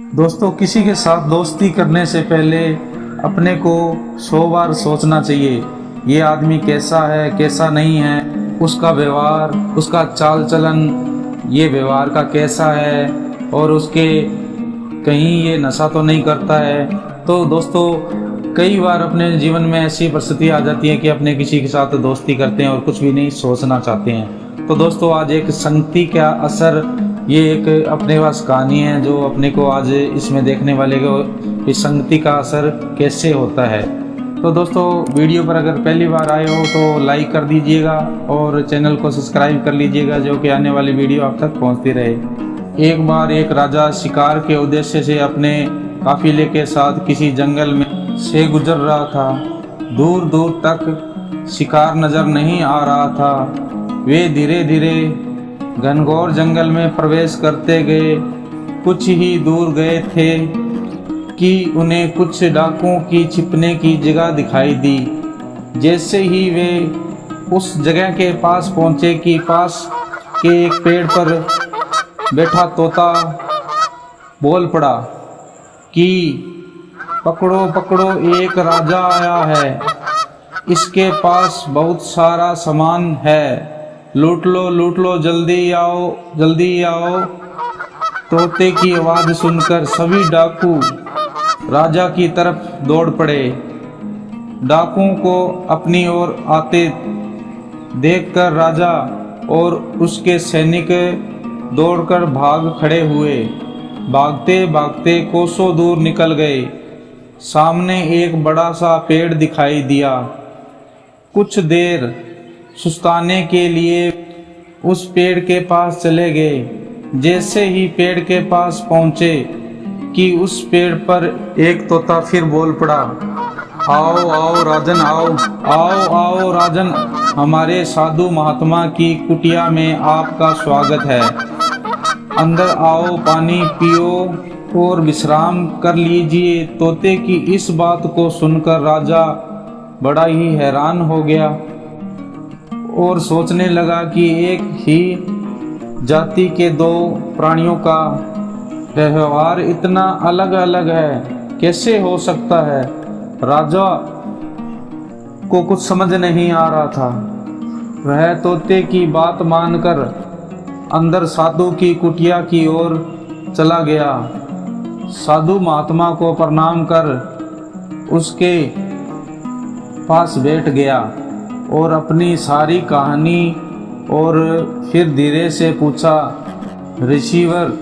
दोस्तों, किसी के साथ दोस्ती करने से पहले अपने को 100 बार सोचना चाहिए। ये आदमी कैसा है, कैसा नहीं है, उसका व्यवहार, उसका चाल चलन, ये व्यवहार का कैसा है, और उसके कहीं ये नशा तो नहीं करता है। तो दोस्तों, कई बार अपने जीवन में ऐसी परिस्थिति आ जाती है कि अपने किसी के साथ दोस्ती करते हैं और कुछ भी नहीं सोचना चाहते हैं। तो दोस्तों, आज एक संगति का असर, ये एक अपने पास कहानी है जो अपने को आज इसमें देखने वाले को इस संगति का असर कैसे होता है। तो दोस्तों, वीडियो पर अगर पहली बार आए हो तो लाइक कर दीजिएगा और चैनल को सब्सक्राइब कर लीजिएगा, जो कि आने वाली वीडियो आप तक पहुंचती रहे। एक बार एक राजा शिकार के उद्देश्य से अपने काफिले के साथ किसी जंगल में से गुजर रहा था। दूर दूर तक शिकार नजर नहीं आ रहा था। वे धीरे धीरे घनघोर जंगल में प्रवेश करते गए। कुछ ही दूर गए थे कि उन्हें कुछ डाकुओं की छिपने की जगह दिखाई दी। जैसे ही वे उस जगह के पास पहुंचे कि पास के एक पेड़ पर बैठा तोता बोल पड़ा कि पकड़ो पकड़ो, एक राजा आया है, इसके पास बहुत सारा सामान है, लूट लो, जल्दी आओ जल्दी आओ। तोते की आवाज़ सुनकर सभी डाकू राजा की तरफ दौड़ पड़े। डाकुओं को अपनी ओर आते देखकर राजा और उसके सैनिक दौड़कर भाग खड़े हुए। भागते भागते कोसों दूर निकल गए। सामने एक बड़ा सा पेड़ दिखाई दिया। कुछ देर सुस्ताने के लिए उस पेड़ के पास चले गए। जैसे ही पेड़ के पास पहुंचे कि उस पेड़ पर एक तोता फिर बोल पड़ा, आओ आओ राजन, आओ राजन, हमारे साधु महात्मा की कुटिया में आपका स्वागत है। अंदर आओ, पानी पियो और विश्राम कर लीजिए। तोते की इस बात को सुनकर राजा बड़ा ही हैरान हो गया और सोचने लगा कि एक ही जाति के दो प्राणियों का व्यवहार इतना अलग अलग है, कैसे हो सकता है। राजा को कुछ समझ नहीं आ रहा था। वह तोते की बात मानकर अंदर साधु की कुटिया की ओर चला गया। साधु महात्मा को प्रणाम कर उसके पास बैठ गया और अपनी सारी कहानी और फिर धीरे से पूछा, ऋषिवर,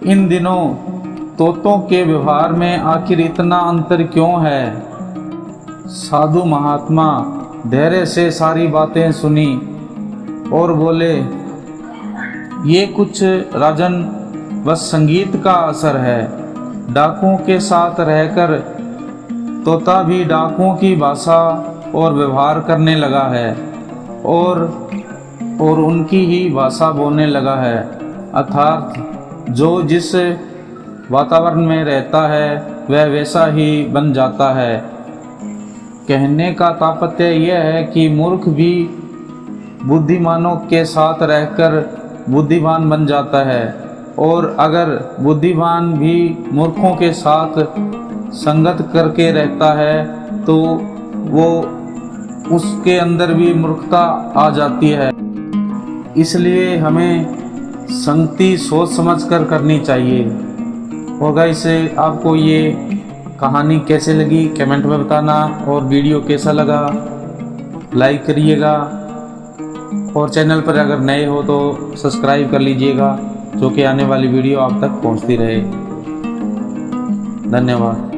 इन दिनों तोतों के व्यवहार में आखिर इतना अंतर क्यों है। साधु महात्मा धैर्य से सारी बातें सुनी और बोले, ये कुछ राजन बस संगीत का असर है। डाकुओं के साथ रहकर तोता भी डाकुओं की भाषा और व्यवहार करने लगा है और उनकी ही भाषा बोलने लगा है। अर्थात जो जिस वातावरण में रहता है वह वैसा ही बन जाता है। कहने का तात्पर्य यह है कि मूर्ख भी बुद्धिमानों के साथ रहकर बुद्धिमान बन जाता है, और अगर बुद्धिमान भी मूर्खों के साथ संगत करके रहता है तो वो उसके अंदर भी मूर्खता आ जाती है। इसलिए हमें संगति सोच समझ कर करनी चाहिए। और गाइस, आपको ये कहानी कैसे लगी कमेंट में बताना, और वीडियो कैसा लगा लाइक करिएगा, और चैनल पर अगर नए हो तो सब्सक्राइब कर लीजिएगा, जो कि आने वाली वीडियो आप तक पहुंचती रहे। धन्यवाद।